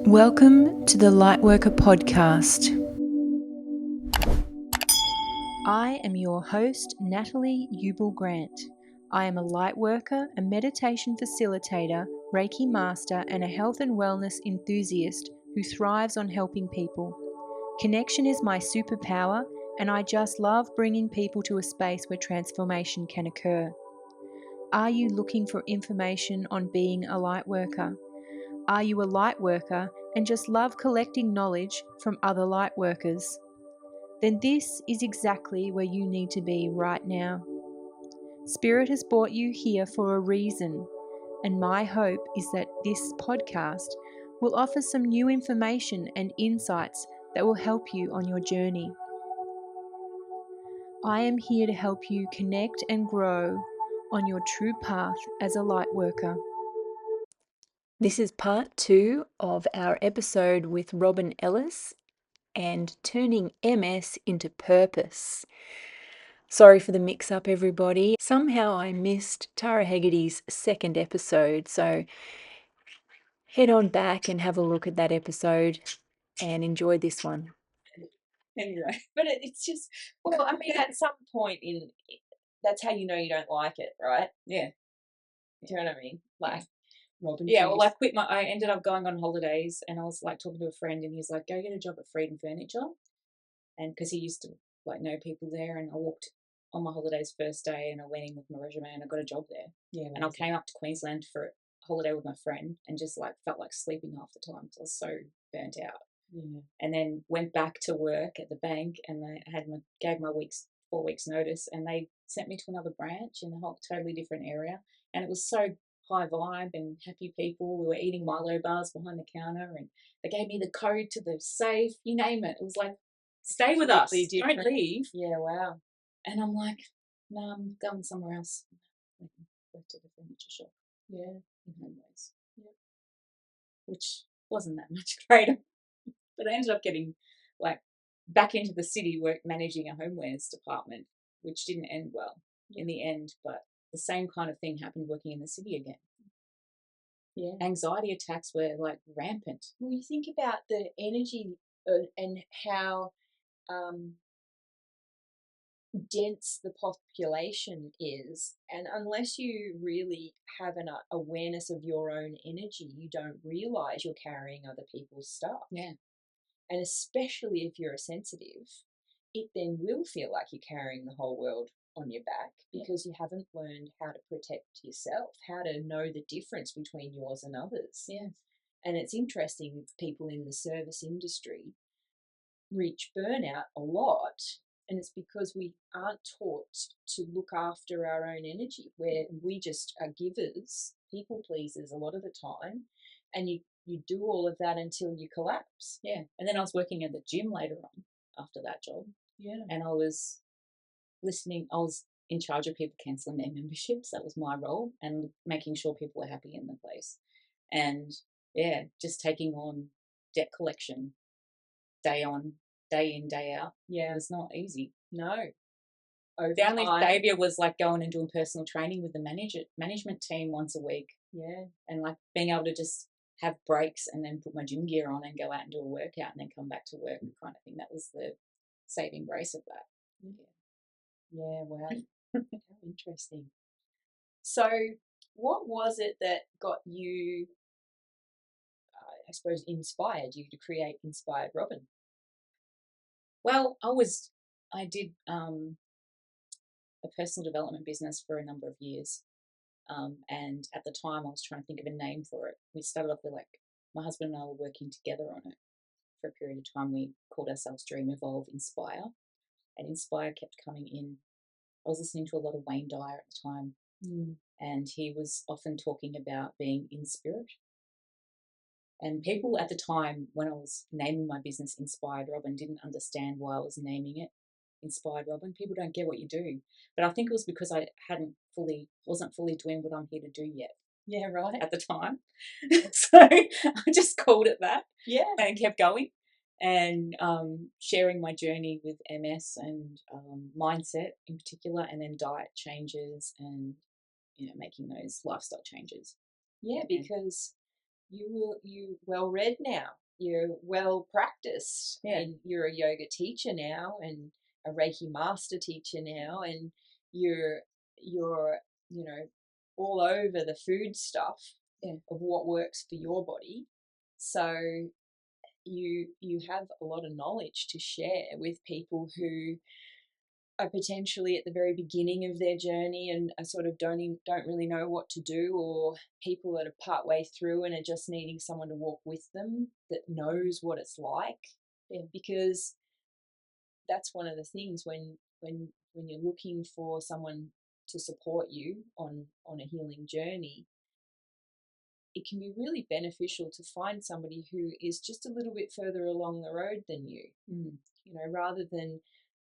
Welcome to the Lightworker podcast. I am your host, Natalie Grant. I am a lightworker, a meditation facilitator, Reiki master, and a health and wellness enthusiast who thrives on helping people. Connection is my superpower, and I just love bringing people to a space where transformation can occur. Are you looking for information on being a lightworker? Are you a lightworker and just love collecting knowledge from other lightworkers? Then this is exactly where you need to be right now. Spirit has brought you here for a reason, and my hope is that this podcast will offer some new information and insights that will help you on your journey. I am here to help you connect and grow on your true path as a lightworker. This is part 2 of our episode with Robyn Ellis and turning MS into purpose. Sorry for the mix-up, everybody. Somehow I missed Tara Hegarty's second episode, so head on back and have a look at that episode and enjoy this one. Anyway, but it's just, well, I mean, at some point that's how you know you don't like it, right? Yeah. Do you know what I mean? Like, Robyn. Yeah, well, I ended up going on holidays and I was like talking to a friend and he's like, go get a job at Freedom Furniture. And because he used to like know people there, and I walked on my holidays first day and I went in with my resume and I got a job there. Yeah. And I came up to Queensland for a holiday with my friend and just like felt like sleeping half the time because I was so burnt out. Yeah. And then went back to work at the bank and I gave my 4 weeks notice, and they sent me to another branch in a whole totally different area, and it was so high vibe and happy people. We were eating Milo bars behind the counter, and they gave me the code to the safe. You name it. It was like, stay with us, don't leave. Yeah, wow. And I'm like, no, I'm going somewhere else. Went to the furniture shop. Yeah, in Homeways. Yeah, which wasn't that much greater. But I ended up getting like back into the city work managing a homewares department, which didn't end well in the end. But the same kind of thing happened working in the city again. Yeah, anxiety attacks were like rampant. Well, you think about the energy and how dense the population is, and unless you really have an awareness of your own energy, you don't realize you're carrying other people's stuff. Yeah. And especially if you're a sensitive, it then will feel like you're carrying the whole world on your back because you haven't learned how to protect yourself, how to know the difference between yours and others. Yeah. And it's interesting, people in the service industry reach burnout a lot, and it's because we aren't taught to look after our own energy, where we just are givers, people pleasers a lot of the time, and you do all of that until you collapse. Yeah. And then I was working at the gym later on after that job. Yeah. And I was in charge of people cancelling their memberships. That was my role, and making sure people were happy in the place. And yeah, just taking on debt collection day in, day out. Yeah, it was not easy. No. The only saviour was like going and doing personal training with the management team once a week. Yeah. And like being able to just have breaks and then put my gym gear on and go out and do a workout and then come back to work kind of thing. That was the saving grace of that. Yeah, wow. How interesting. So what was it that got you, I suppose, inspired you to create Inspired Robyn? Well, I did a personal development business for a number of years. And at the time I was trying to think of a name for it. We started off with my husband and I were working together on it for a period of time. We called ourselves Dream, Evolve, Inspire. And Inspire kept coming in. I was listening to a lot of Wayne Dyer at the time. And he was often talking about being in spirit. And people at the time, when I was naming my business Inspired Robyn, didn't understand why I was naming it Inspired Robyn. People don't get what you do. But I think it was because I wasn't fully doing what I'm here to do yet. Yeah, right. At the time. So I just called it that. Yeah. And kept going. And sharing my journey with MS and mindset in particular, and then diet changes and, making those lifestyle changes. Yeah, because you well read now. You're well practiced, and you're a yoga teacher now, and a Reiki master teacher now, and you're all over the food stuff of what works for your body. So you have a lot of knowledge to share with people who are potentially at the very beginning of their journey and are sort of don't really know what to do, or people that are part way through and are just needing someone to walk with them that knows what it's like. Because that's one of the things when you're looking for someone to support you on a healing journey, it can be really beneficial to find somebody who is just a little bit further along the road than you, rather than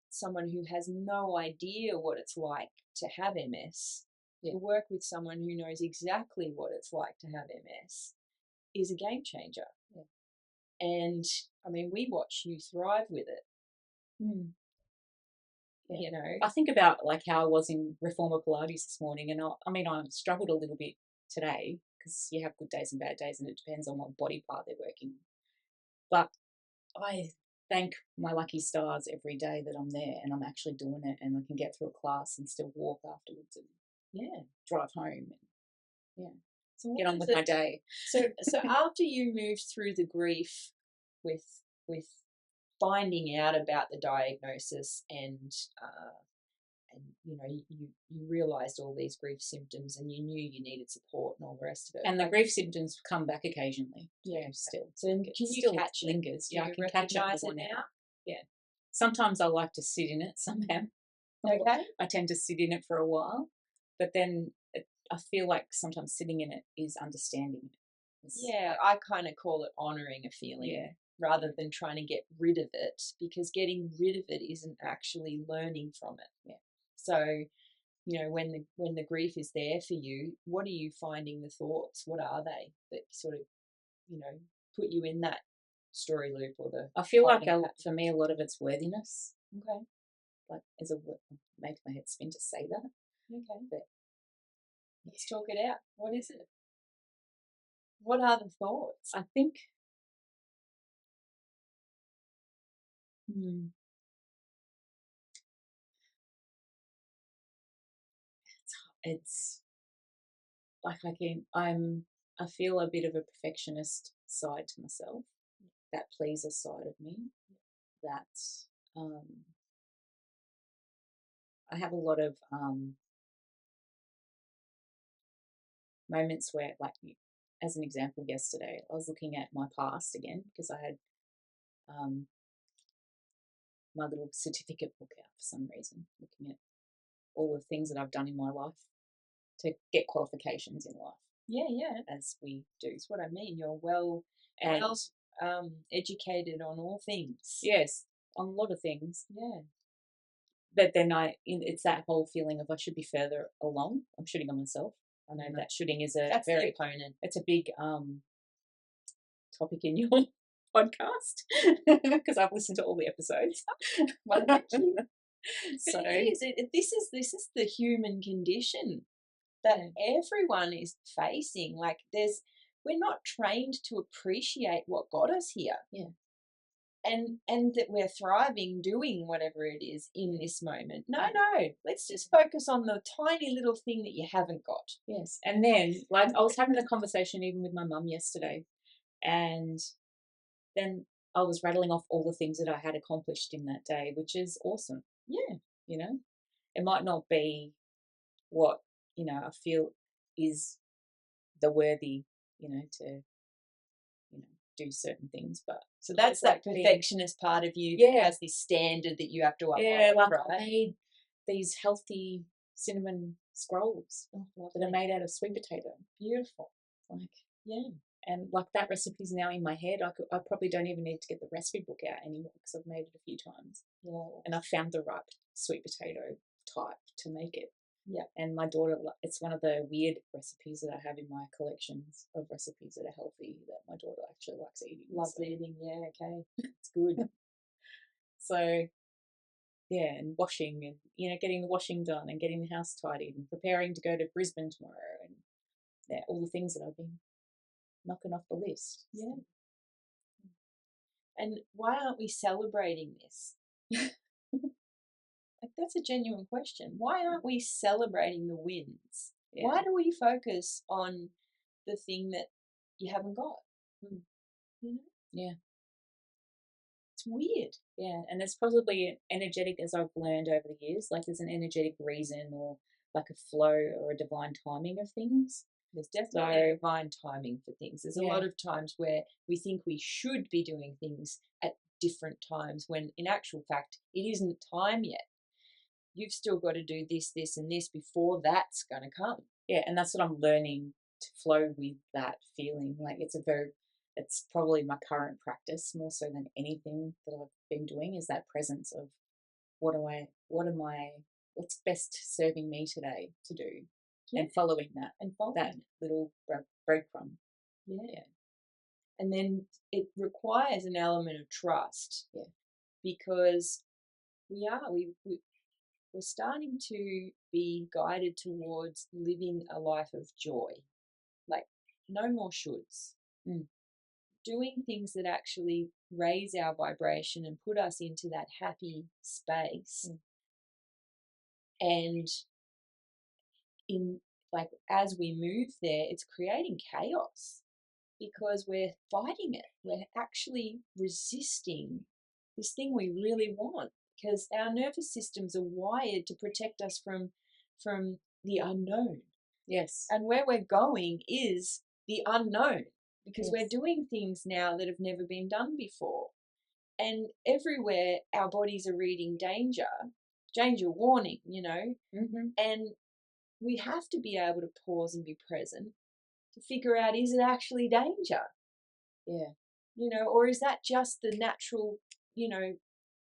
someone who has no idea what it's like to have MS. To work with someone who knows exactly what it's like to have MS is a game changer. And I mean, we watch you thrive with it. I think about like how I was in Reformer Pilates this morning, and I struggled a little bit today because you have good days and bad days, and it depends on what body part they're working. But I thank my lucky stars every day that I'm there and I'm actually doing it, and I can get through a class and still walk afterwards and drive home and so get on with my day. So after you moved through the grief with finding out about the diagnosis and you realized all these grief symptoms, and you knew you needed support and all the rest of it. And the grief symptoms come back occasionally. Still. So can you catch lingers? Yeah, I can catch it now. Yeah. Sometimes I like to sit in it somehow. Okay. I tend to sit in it for a while, but then I feel like sometimes sitting in it is understanding it. I kind of call it honoring a feeling. Rather than trying to get rid of it, because getting rid of it isn't actually learning from it. So, when the grief is there for you, what are you finding the thoughts? What are they that sort of, put you in that story loop or the? I feel like for me, a lot of it's worthiness. Okay. Like makes my head spin to say that. Okay. But let's talk it out. What is it? What are the thoughts? I think. It's like I feel a bit of a perfectionist side to myself, that pleaser side of me, that I have a lot of moments where, like, as an example, yesterday I was looking at my past again because I had my little certificate book out for some reason, looking at all the things that I've done in my life to get qualifications in life. As we do. That's what I mean. You're well educated on all things. Yes, on a lot of things. Yeah. But then it's that whole feeling of I should be further along. I'm shooting on myself. I know that shooting is that's the opponent. It's a big topic in your podcast because I've listened to all the episodes. Well, thank you. So this is the human condition that everyone is facing. Like we're not trained to appreciate what got us here. And that we're thriving doing whatever it is in this moment. No, let's just focus on the tiny little thing that you haven't got. Yes. And then, like, I was having a conversation even with my mum yesterday, and then I was rattling off all the things that I had accomplished in that day, which is awesome. Yeah. It might not be what, I feel is the worthy, to, do certain things, but so that's that perfectionist part of you that has this standard that you have to uphold. I made these healthy cinnamon scrolls that are made out of sweet potato. Beautiful. And like that recipe's now in my head. I probably don't even need to get the recipe book out anymore because I've made it a few times. And I found the right sweet potato type to make it. And my daughter, it's one of the weird recipes that I have in my collections of recipes that are healthy that my daughter actually likes eating. Loves eating, okay. It's good. So, and washing and, getting the washing done and getting the house tidied and preparing to go to Brisbane tomorrow and all the things that I've been knocking off the list. Yeah. And why aren't we celebrating this? Like, that's a genuine question. Why aren't we celebrating the wins? Yeah. Why do we focus on the thing that you haven't got? You know? Yeah. It's weird. Yeah, and there's probably energetic, as I've learned over the years, like there's an energetic reason or like a flow or a divine timing of things. There's definitely divine timing for things. There's a lot of times where we think we should be doing things at different times when in actual fact it isn't time yet. You've still got to do this, this, and this before that's going to come. Yeah, and that's what I'm learning to flow with that feeling. Like it's probably my current practice more so than anything that I've been doing is that presence of what's best serving me today to do, and following that little breadcrumb. Yeah. And then it requires an element of trust. Yeah. Because we're starting to be guided towards living a life of joy. Like, no more shoulds. Doing things that actually raise our vibration and put us into that happy space. And as we move there, it's creating chaos because we're fighting it. We're actually resisting this thing we really want, because our nervous systems are wired to protect us from the unknown. Yes. And where we're going is the unknown, because we're doing things now that have never been done before. And everywhere our bodies are reading danger warning, and we have to be able to pause and be present to figure out, is it actually danger? Yeah. Or is that just the natural,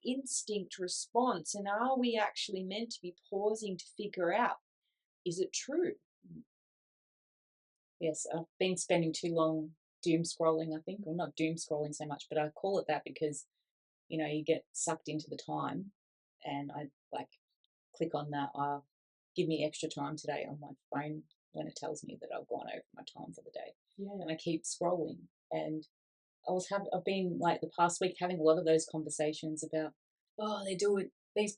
instinct response? And are we actually meant to be pausing to figure out, is it true? Yes, I've been spending too long doom scrolling, I think, or not doom scrolling so much, but I call it that because, you get sucked into the time, and I click on that, give me extra time today on my phone when it tells me that I've gone over my time for the day. Yeah. And I keep scrolling, and I've been the past week having a lot of those conversations about, these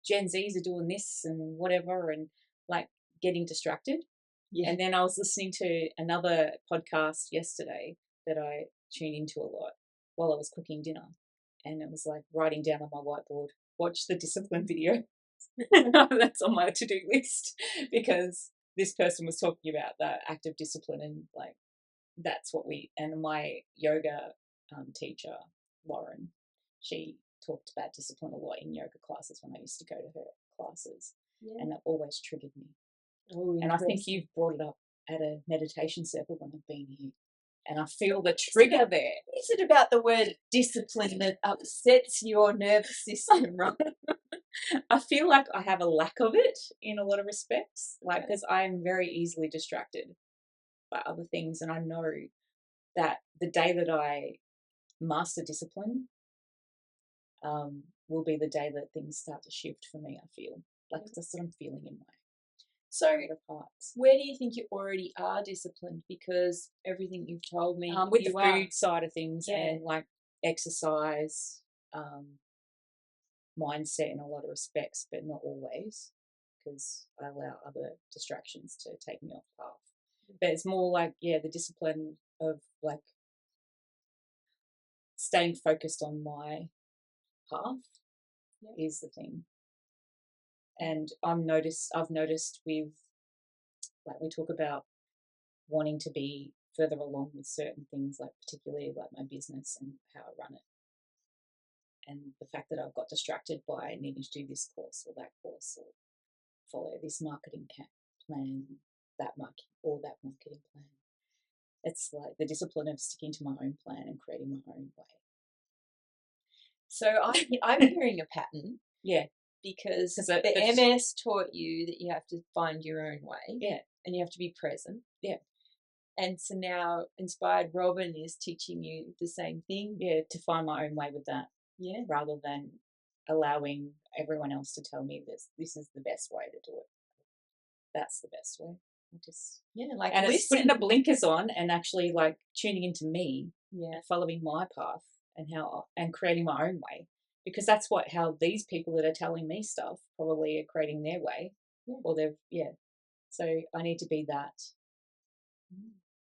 Gen Zs are doing this and whatever, and getting distracted. Yeah. And then I was listening to another podcast yesterday that I tune into a lot while I was cooking dinner, and it was writing down on my whiteboard, watch the discipline video. That's on my to-do list, because this person was talking about the act of discipline, and that's what and my yoga teacher, Lauren, she talked about discipline a lot in yoga classes when I used to go to her classes, and that always triggered me. Oh, and I think you've brought it up at a meditation circle when I've been here, and I feel the trigger there. Is it about the word discipline that upsets your nervous system, right? I feel like I have a lack of it in a lot of respects, because I am very easily distracted by other things, and I know that the day that I master discipline will be the day that things start to shift for me. I feel that's what I'm feeling in my parts. Where do you think you already are disciplined? Because everything you've told me, with the food side of things, and exercise, mindset in a lot of respects, but not always, because I allow other distractions to take me off path. But it's more the discipline of staying focused on my path is the thing. And I've noticed with we talk about wanting to be further along with certain things, particularly my business and how I run it. And the fact that I've got distracted by needing to do this course or that course, or follow this marketing plan, that marketing plan. It's the discipline of sticking to my own plan and creating my own way. So I'm hearing a pattern. Yeah. Because the MS taught you that you have to find your own way. Yeah. And you have to be present. Yeah. And so now Inspired Robyn is teaching you the same thing. Yeah, to find my own way with that. Yeah. Rather than allowing everyone else to tell me this is the best way to do it. That's the best way. like and listen. it's putting the blinkers on and actually like tuning into me, Yeah, following my path and creating my own way, because that's how these people that are telling me stuff probably are creating their way, or so I need to be that.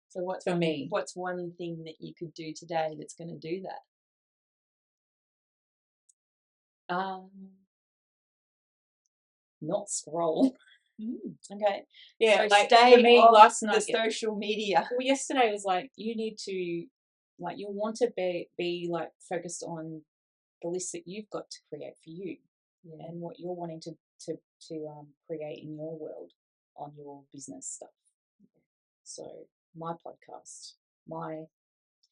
So what's for me? What's one thing that you could do today that's going to do that? Not scroll. Okay. Yeah, So like stay for me off last night, the social media. Well, yesterday was like, you need to, like, you want to be like focused on the list that you've got to create for you, and what you're wanting to create in your world on your business stuff. So my podcast, my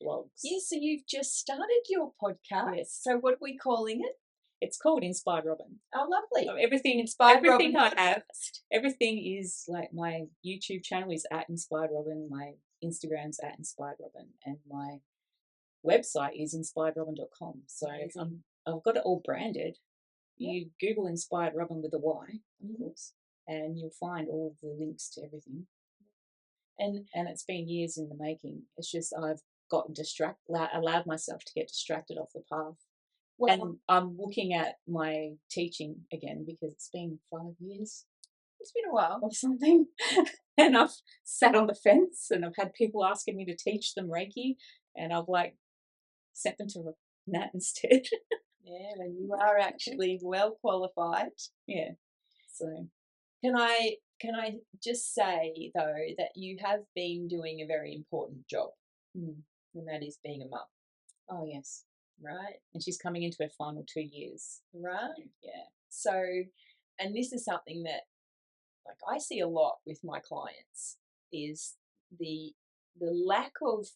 blogs. Yeah, so you've just started your podcast. Yes. So what are we calling it? It's called Inspired Robyn. Oh, lovely. So everything Inspired everything Robyn I have, podcast. everything is like, my YouTube channel is at Inspired Robyn, my Instagram's at Inspired Robyn, and my website is inspiredrobyn.com. So I've got it all branded. You Google Inspired Robyn with a Y, of course, and you'll find all of the links to everything. And it's been years in the making. It's just I've gotten allowed myself to get distracted off the path. Well, and I'm looking at my teaching again, because it's been 5 years. It's been a while. Or something. And I've sat on the fence, and I've had people asking me to teach them Reiki, and I've like sent them to Nat instead. Yeah, and you are actually well qualified. Yeah. So can I just say though that you have been doing a very important job, and that is being a mum. Oh yes. Right. And she's coming into her final 2 years. Right. Yeah. So, and this is something that, like, I see a lot with my clients, is the lack of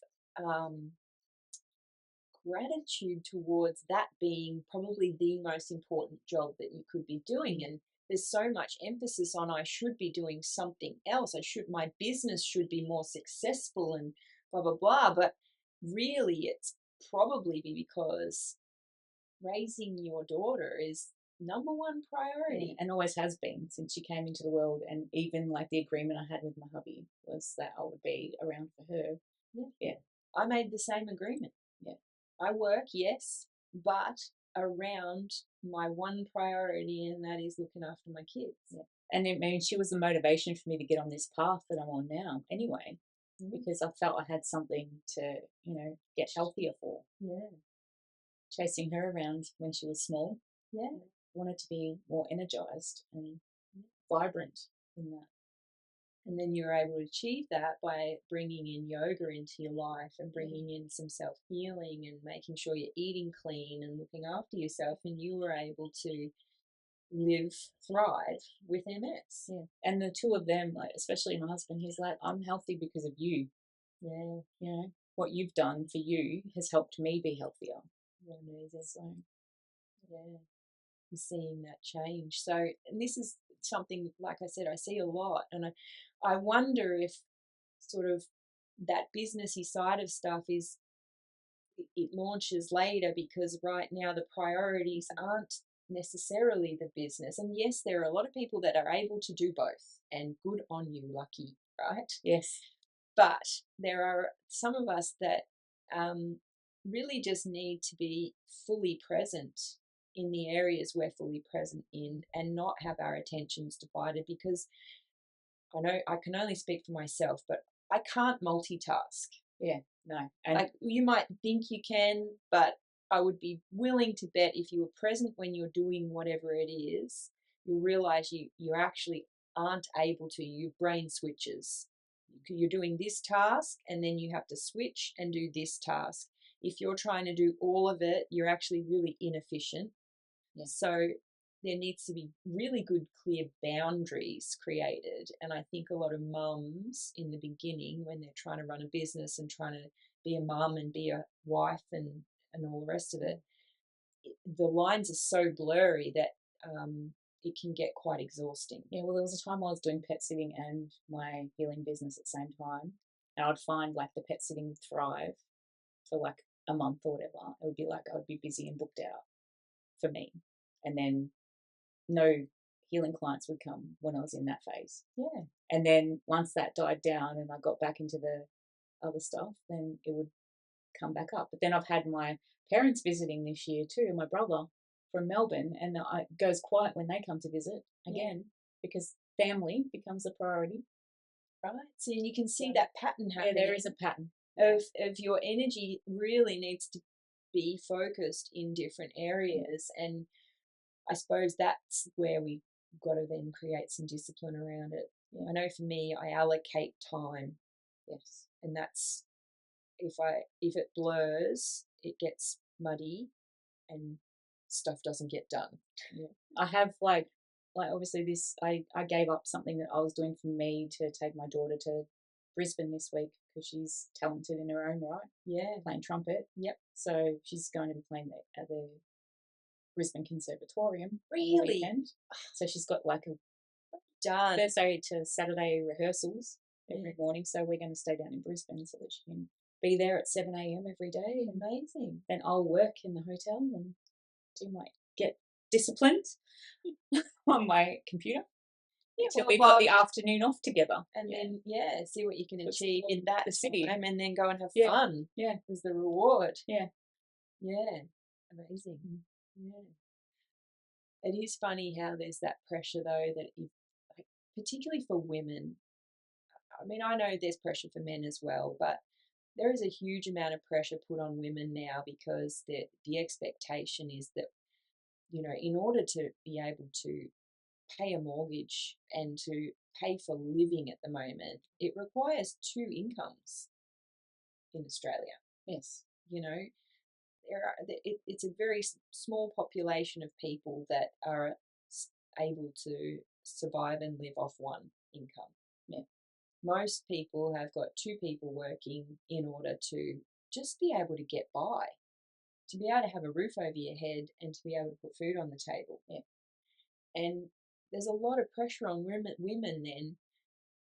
gratitude towards that being probably the most important job that you could be doing. And there's so much emphasis on, I should be doing something else. My business should be more successful and blah, blah, blah. But really it's probably because raising your daughter is number one priority. And always has been since she came into the world. And even like the agreement I had with my hubby was that I would be around for her. Yeah. I made the same agreement. Yeah. I work, yes, but around my one priority, and that is looking after my kids. Yeah. And I mean, she was the motivation for me to get on this path that I'm on now anyway, because I felt I had something to, get healthier for. Yeah. Chasing her around when she was small. Yeah. Wanted to be more energized and vibrant in that. And then you're able to achieve that by bringing in yoga into your life and bringing in some self-healing and making sure you're eating clean and looking after yourself, and you were able to thrive with MS. Yeah. And the two of them, like, especially my husband, he's like, I'm healthy because of you. Yeah. What you've done for you has helped me be healthier. Yeah, amazing. So, yeah, I'm seeing that change. So, and this is something, like I said, I see a lot, and I wonder if sort of that businessy side of stuff it launches later, because right now the priorities aren't necessarily the business. And yes, there are a lot of people that are able to do both, and good on you, lucky, right? Yes. But there are some of us that really just need to be fully present in the areas we're fully present in, and not have our attentions divided, because I know I can only speak for myself, but I can't multitask. Yeah, no. And like, you might think you can, but I would be willing to bet if you were present when you're doing whatever it is, you'll realize you actually aren't able to. Your brain switches. You're doing this task, and then you have to switch and do this task. If you're trying to do all of it, you're actually really inefficient. Yeah. So there needs to be really good, clear boundaries created. And I think a lot of mums in the beginning, when they're trying to run a business and trying to be a mum and be a wife and all the rest of it, the lines are so blurry that it can get quite exhausting. Yeah, well, there was a time I was doing pet sitting and my healing business at the same time. And I'd find like the pet sitting would thrive for like a month or whatever. It would be like I would be busy and booked out for me. And then no healing clients would come when I was in that phase. Yeah. And then once that died down and I got back into the other stuff, then it would come back up. But then I've had my parents visiting this year too, my brother from Melbourne, and it goes quiet when they come to visit again because family becomes a priority. Right. So you can see that pattern happening. Yeah, there is a pattern. Of your energy really needs to be focused in different areas, and I suppose that's where we got to then create some discipline around it. I know for me, I allocate time. Yes. And that's if it blurs, it gets muddy and stuff doesn't get done. Yeah. I have like obviously this I gave up something that I was doing for me to take my daughter to Brisbane this week because she's talented in her own right. Yeah. Playing trumpet. Yep. So she's going to be playing at the Brisbane Conservatorium. Really? Weekend. So she's got like a done Thursday to Saturday rehearsals every morning. So we're going to stay down in Brisbane so that she can be there at 7 a.m. every day. Amazing. Then I'll work in the hotel and get disciplined on my computer. Yeah, until we've got the afternoon off together. And then, see what you can achieve in the city. time, and then go and have fun. Yeah. As the reward. Yeah. Yeah. Amazing. Yeah. It is funny how there's that pressure, though, that particularly for women, I mean, I know there's pressure for men as well, but there is a huge amount of pressure put on women now because the expectation is that, in order to be able to pay a mortgage and to pay for living at the moment, it requires 2 incomes in Australia. Yes. It's a very small population of people that are able to survive and live off 1 income. Yeah. Most people have got 2 people working in order to just be able to get by, to be able to have a roof over your head and to be able to put food on the table. Yeah. And there's a lot of pressure on women then,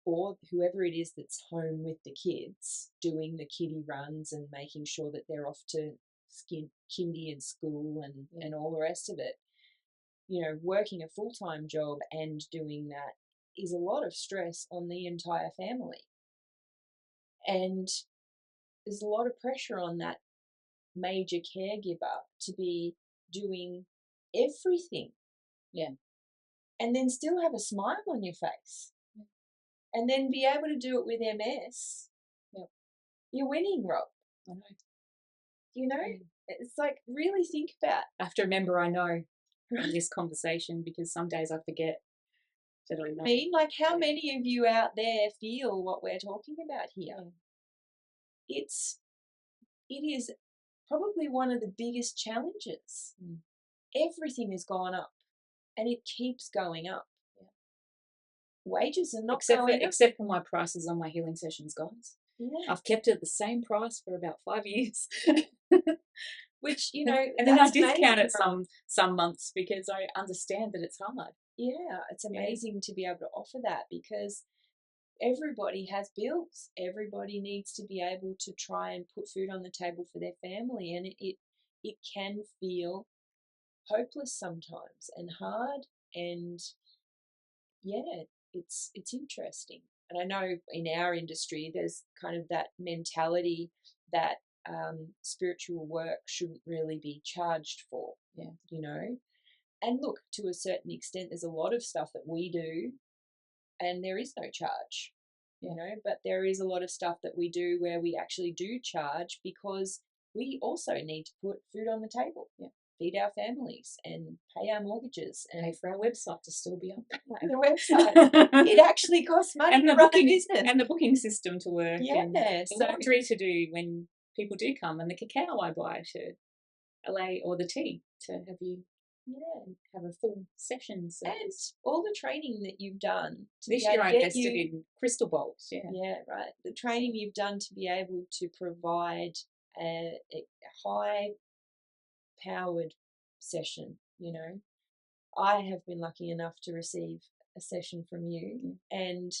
or whoever it is that's home with the kids, doing the kiddie runs and making sure that they're off to kindy and school and all the rest of it. Working a full-time job and doing that is a lot of stress on the entire family. And there's a lot of pressure on that major caregiver to be doing everything. Yeah. And then still have a smile on your face. Yeah. And then be able to do it with MS. Yeah. You're winning, Rob. I know. It's like, really think about. I have to remember I know in this conversation because some days I forget that I know. I mean, like, how many of you out there feel what we're talking about here? Yeah. It is probably one of the biggest challenges. Everything has gone up. And it keeps going up. Yeah. Wages are not going up. Except for my prices on my healing sessions, guys. Yeah. I've kept it at the same price for about 5 years. Which, and then I discount it some months because I understand that it's hard. Yeah, it's amazing to be able to offer that because everybody has bills. Everybody needs to be able to try and put food on the table for their family, and it can feel hopeless sometimes and hard, and it's interesting. And I know in our industry there's kind of that mentality that spiritual work shouldn't really be charged for. And look, to a certain extent there's a lot of stuff that we do and there is no charge, but there is a lot of stuff that we do where we actually do charge because we also need to put food on the table. Feed our families and pay our mortgages and pay for our website to still be up. The website. It actually costs money to run a business. And the booking system to work. Yeah. And the laundry to do when people do come and the cacao I buy to allay or the tea to have you have a full session. And all the training that you've done. This year I invested in crystal bowls. Yeah. Yeah, right. The training you've done to be able to provide a high powered session. I have been lucky enough to receive a session from you, and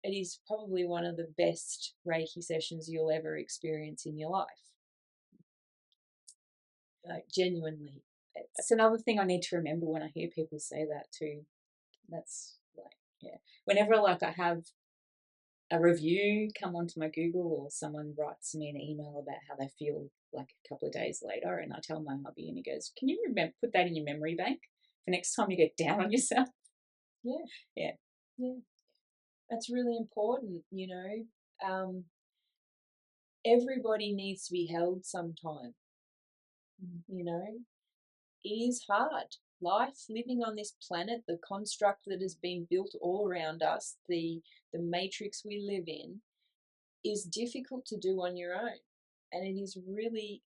it is probably one of the best Reiki sessions you'll ever experience in your life. Like, genuinely. That's another thing I need to remember when I hear people say that too. That's like, yeah. Whenever like I have a review come onto my Google or someone writes me an email about how they feel like a couple of days later, and I tell my hubby, and he goes, "Can you remember put that in your memory bank for next time you get down on yourself?" Yeah. Yeah. Yeah. That's really important, everybody needs to be held sometime. It is hard. Life, living on this planet, the construct that has been built all around us, the matrix we live in, is difficult to do on your own. And it is really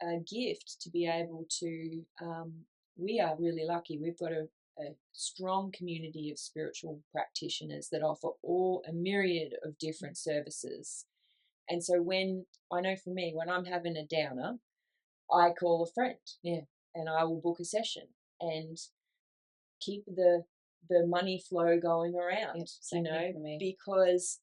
a gift to be able to, we are really lucky. We've got a strong community of spiritual practitioners that offer a myriad of different services. And so I know for me, when I'm having a downer, I call a friend. Yeah. And I will book a session and keep the money flow going around, because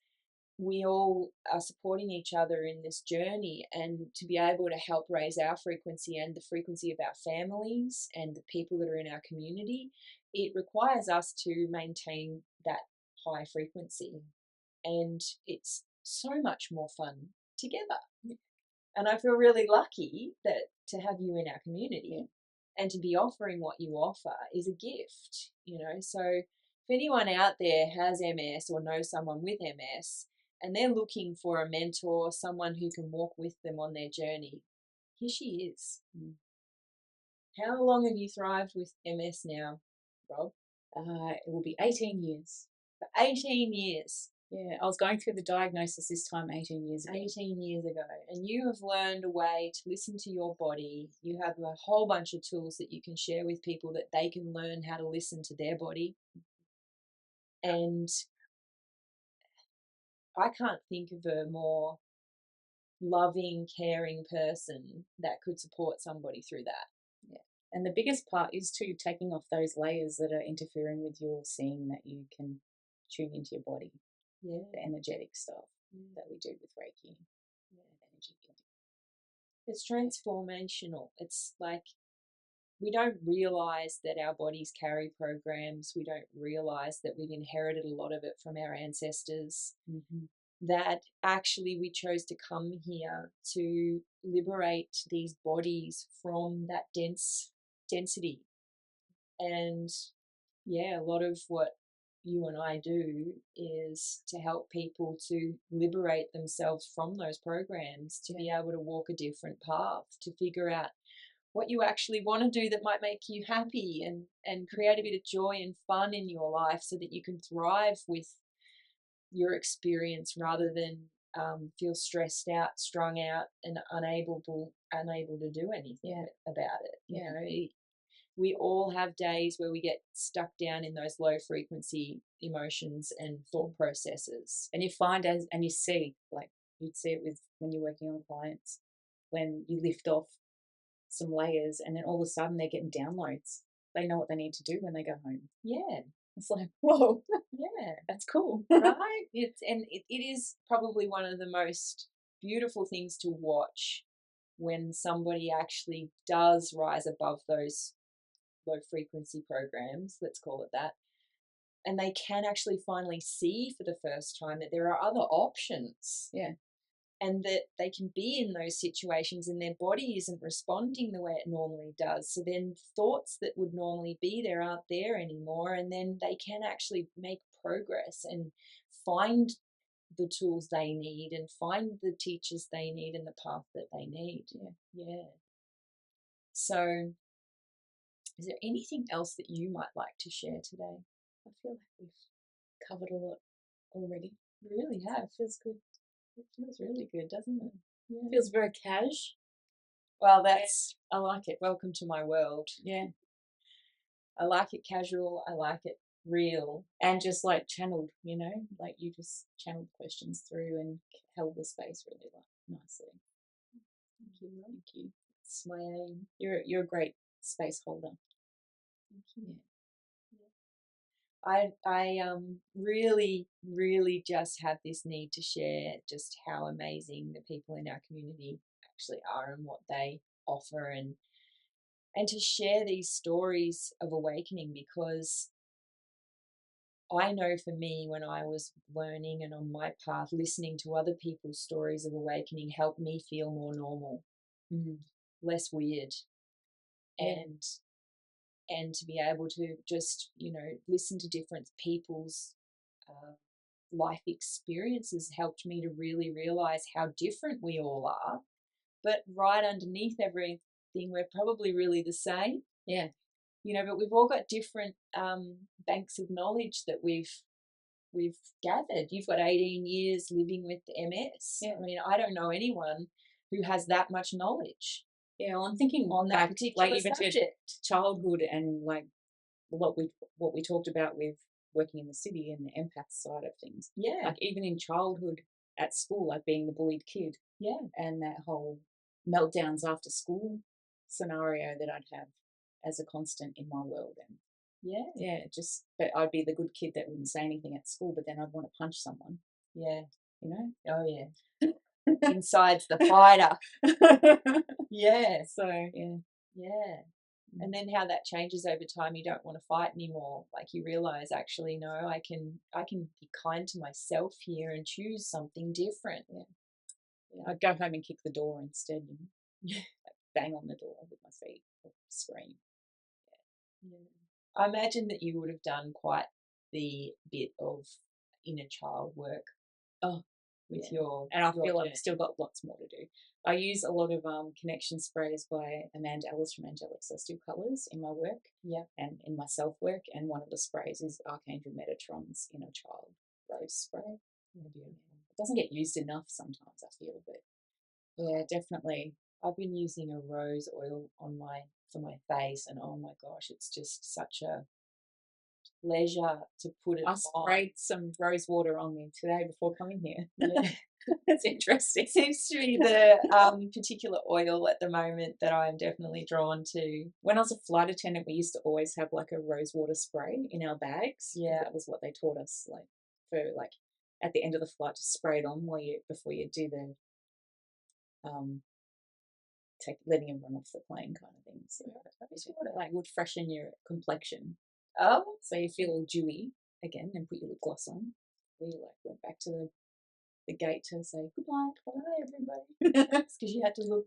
we all are supporting each other in this journey, and to be able to help raise our frequency and the frequency of our families and the people that are in our community, it requires us to maintain that high frequency. And it's so much more fun together. And I feel really lucky to have you in our community, and to be offering what you offer is a gift, So if anyone out there has MS or knows someone with MS and they're looking for a mentor, someone who can walk with them on their journey, here she is. How long have you thrived with MS now, Rob? It will be 18 years. For 18 years. Yeah, I was going through the diagnosis this time 18 years ago. 18 years ago. And you have learned a way to listen to your body. You have a whole bunch of tools that you can share with people that they can learn how to listen to their body. And I can't think of a more loving, caring person that could support somebody through that. Yeah. And the biggest part is too taking off those layers that are interfering with your seeing that you can tune into your body. Yeah. The energetic stuff that we do with Reiki. Energy healing. It's transformational. It's like we don't realize that our bodies carry programs. We don't realize that we've inherited a lot of it from our ancestors. That actually we chose to come here to liberate these bodies from that density. And a lot of what you and I do is to help people to liberate themselves from those programs, to be able to walk a different path, to figure out what you actually want to do that might make you happy, and create a bit of joy and fun in your life so that you can thrive with your experience rather than feel stressed out, strung out, and unable to do anything about it. We all have days where we get stuck down in those low frequency emotions and thought processes. And you find and you see, like you'd see it with when you're working on clients, when you lift off some layers and then all of a sudden they're getting downloads. They know what they need to do when they go home. Yeah. It's like, whoa. Yeah. That's cool. Right? It is probably one of the most beautiful things to watch when somebody actually does rise above those low frequency programs, let's call it that, and they can actually finally see for the first time that there are other options. Yeah. And that they can be in those situations and their body isn't responding the way it normally does. So then thoughts that would normally be there aren't there anymore, and then they can actually make progress and find the tools they need and find the teachers they need and the path that they need. Yeah. So is there anything else that you might like to share today? I feel like we've covered a lot already. We really have. It feels good. It feels really good, doesn't it? Yeah. It feels very cash. Well, I like it. Welcome to my world. Yeah. I like it casual. I like it real. And just like channeled, like you just channeled questions through and held the space really nicely. Thank you. Thank you. It's my aim. You're a great space holder. Thank you. I really, really just have this need to share just how amazing the people in our community actually are and what they offer, and to share these stories of awakening, because I know for me, when I was learning and on my path, listening to other people's stories of awakening helped me feel more normal, less weird, and to be able to just, listen to different people's life experiences helped me to really realize how different we all are. But right underneath everything, we're probably really the same. Yeah. But we've all got different banks of knowledge that we've gathered. You've got 18 years living with MS. Yeah. I mean, I don't know anyone who has that much knowledge. Yeah, well, I'm thinking on that particular even subject. To childhood and like what we talked about with working in the city and the empath side of things. Yeah. Like even in childhood at school, like being the bullied kid. Yeah. And that whole meltdowns after school scenario that I'd have as a constant in my world. And but I'd be the good kid that wouldn't say anything at school, but then I'd want to punch someone. Yeah. Oh yeah. Inside's the fighter. Yeah. So yeah. And then how that changes over time, you don't want to fight anymore. Like you realize, actually, no, I can be kind to myself here and choose something different. I'd go home and kick the door instead, like bang on the door with my feet or scream. I imagine that you would have done quite the bit of inner child work. With your, and I your feel journey. I've still got lots more to do. I use a lot of connection sprays by Amanda Ellis from Angelic Celestial Colours in my work, and in my self work. And one of the sprays is Archangel Metatron's Inner Child Rose Spray. It doesn't get used enough sometimes, I feel, but yeah, definitely. I've been using a rose oil for my face, and oh my gosh, it's just such a pleasure to put it on. I sprayed some rose water on me today before coming here. Yeah. That's interesting. It seems to be the particular oil at the moment that I'm definitely drawn to. When I was a flight attendant, we used to always have like a rose water spray in our bags. Yeah, that was what they taught us, like for like at the end of the flight to spray it on before you do the letting him run off the plane kind of thing. So like would freshen your complexion. So you feel all dewy again, and put your lip gloss on. We like went back to the gate to say goodbye, everybody, because you had to look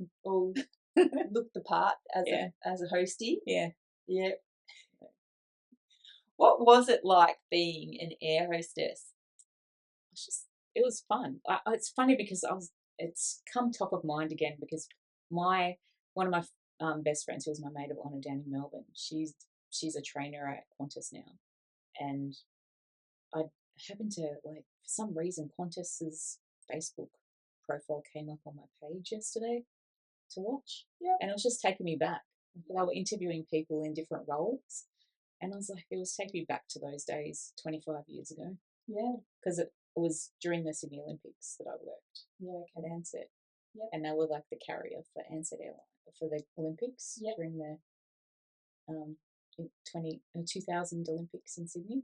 the part as a hostie. Yeah. What was it like being an air hostess? It was fun. It's funny because it's come top of mind again because one of my best friends, who was my maid of honour down in Melbourne, she's a trainer at Qantas now, and I happened to, like, for some reason, Qantas's Facebook profile came up on my page yesterday to watch, and it was just taking me back. They were interviewing people in different roles, and I was like, it was taking me back to those days 25 years ago. Yeah, because it was during the Sydney Olympics that I worked at Ansett, and they were like the carrier for Ansett Airline for the Olympics during the 2000 Olympics in Sydney.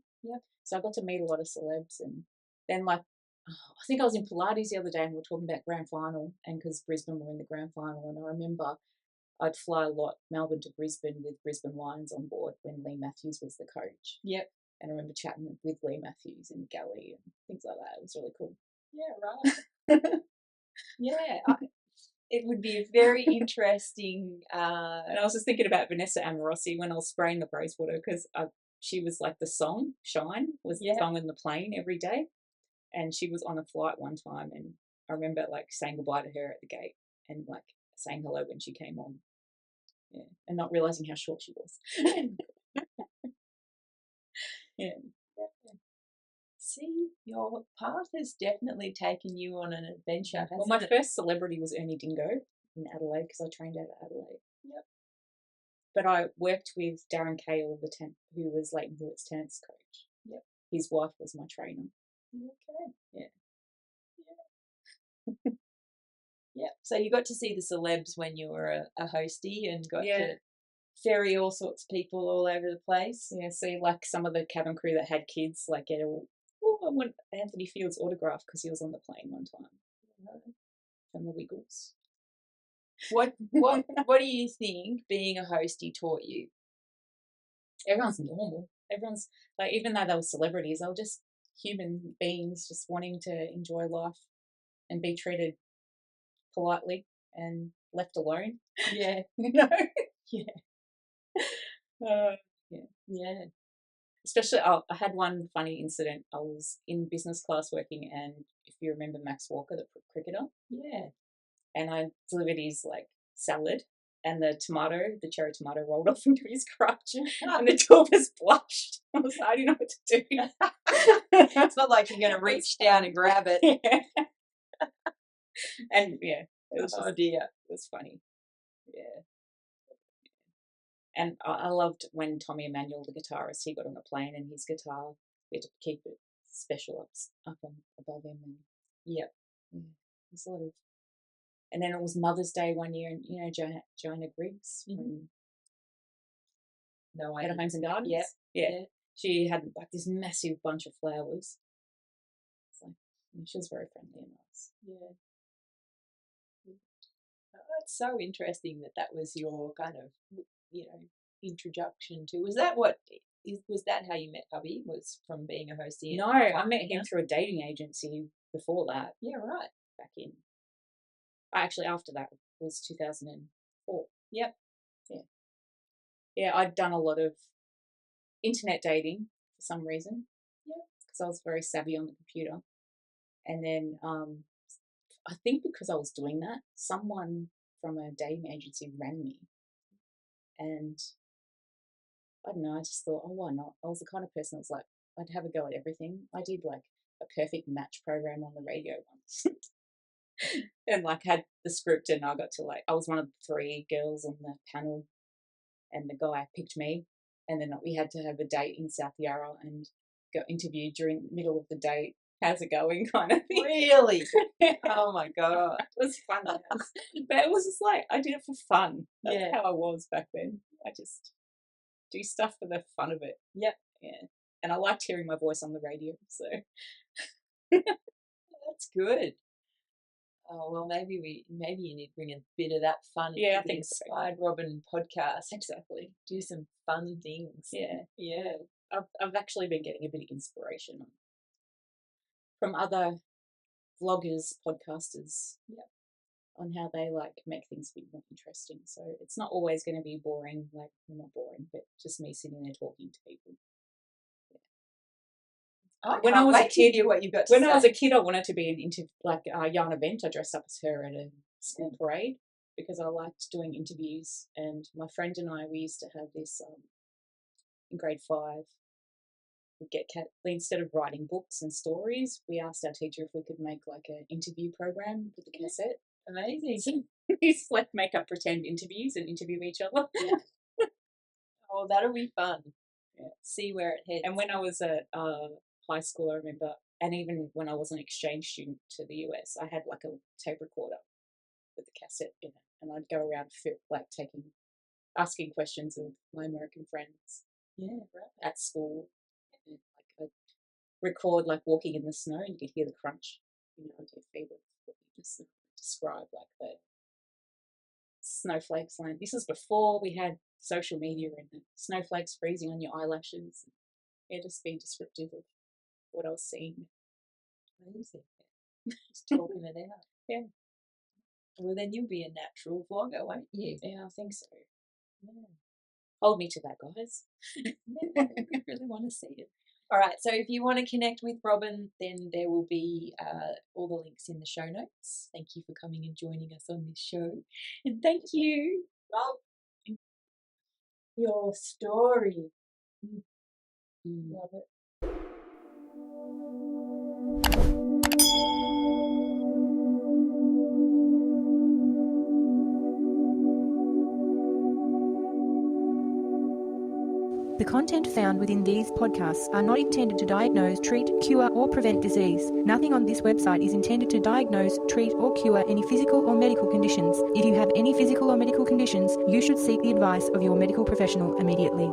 So I got to meet a lot of celebs, and then I think I was in Pilates the other day and we were talking about grand final, and because Brisbane were in the grand final, and I remember I'd fly a lot Melbourne to Brisbane with Brisbane Lions on board when Lee Matthews was the coach. And I remember chatting with Lee Matthews in the galley and things like that. It was really cool. It would be a very interesting. And I was just thinking about Vanessa Amorosi when I was spraying the rose water, because she was like the song "Shine" was the song in the plane every day, and she was on a flight one time, and I remember like saying goodbye to her at the gate and like saying hello when she came on, and not realizing how short she was. See, your path has definitely taken you on an adventure. Well, my first celebrity was Ernie Dingo in Adelaide, because I trained out of Adelaide. But I worked with Darren Cahill, who was Leighton Hewitt's tennis coach. His wife was my trainer. So you got to see the celebs when you were a hostie, and got to ferry all sorts of people all over the place. See, like some of the cabin crew that had kids, like I want Anthony Field's autograph because he was on the plane one time from the Wiggles. What do you think being a hostie taught you? Everyone's normal. Everyone's like, even though they were celebrities, they were just human beings just wanting to enjoy life and be treated politely and left alone. Yeah. You know? Yeah. Yeah. Especially, I had one funny incident. I was in business class working, and if you remember Max Walker, the cricketer, Yeah. and I delivered his like salad, and the cherry tomato rolled off into his crotch, and the two of us blushed. I didn't know what to do. It's not like you're going to reach down and grab it. Yeah. And yeah, it was Oh dear. It was funny. Yeah. And I loved when Tommy Emmanuel, the guitarist, he got on a plane and his guitar, we had to keep it special up above him. And yeah, there's a lot of. And then it was Mother's Day one year, and you know Joanna Griggs from Better Homes and Gardens. Yeah. She had like this massive bunch of flowers. So she was very friendly and nice. Yeah. Oh, it's so interesting that was your kind of, introduction to. Was that how you met hubby? Was from being a hostie? No, I met him through a dating agency before that. Yeah, right. Back in. Actually, after that was 2004. Yep. Yeah. Yeah, I'd done a lot of internet dating for some reason. Yeah. Because I was very savvy on the computer. And then I think because I was doing that, someone from a dating agency rang me. And I don't know, I just thought, oh, why not? I was the kind of person that was like, I'd have a go at everything. I did like a perfect match program on the radio once. And like had the script, and I was one of the 3 girls on the panel, and the guy picked me, and then we had to have a date in South Yarra and got interviewed during the middle of the date. How's it going, kind of thing. Really? Oh my God. It was fun. But it was just like, I did it for fun. That's how I was back then. I just do stuff for the fun of it. Yep. Yeah. And I liked hearing my voice on the radio, so. That's good. Oh, well, maybe you need to bring a bit of that fun into the Inspired Robyn podcast. Exactly. Do some fun things. Yeah. Yeah. I've actually been getting a bit of inspiration from other vloggers, podcasters, on how they like make things a bit more interesting. So it's not always going to be boring, like not boring, but just me sitting there talking to people. When I was a kid, I was a kid, I wanted to be a yarn event. I dressed up as her at a school parade because I liked doing interviews. And my friend and I, we used to have this in grade 5. We'd get instead of writing books and stories, we asked our teacher if we could make like an interview program with the cassette. Amazing. So we used to like make up pretend interviews and interview each other. Yeah. Oh, that'll be fun. Yeah. See where it heads. And when I was at high school, I remember, and even when I was an exchange student to the US, I had like a tape recorder with a cassette in it, and I'd go around asking questions of my American friends. Yeah, right. At school, and like I'd record like walking in the snow, and you could hear the crunch, on your feet. What you just describe like the snowflakes. And this was before we had social media and the snowflakes freezing on your eyelashes. Yeah, just being descriptive of what I was seeing. Amazing. Just talking it out. Yeah. Well, then you'll be a natural vlogger, won't you? Yeah, I think so. Yeah. Hold me to that, guys. I really want to see it. All right, so if you want to connect with Robyn, then there will be all the links in the show notes. Thank you for coming and joining us on this show. And thank you. Oh, your story. Love it. The content found within these podcasts are not intended to diagnose, treat, cure, or prevent disease. Nothing on this website is intended to diagnose, treat, or cure any physical or medical conditions. If you have any physical or medical conditions, you should seek the advice of your medical professional immediately.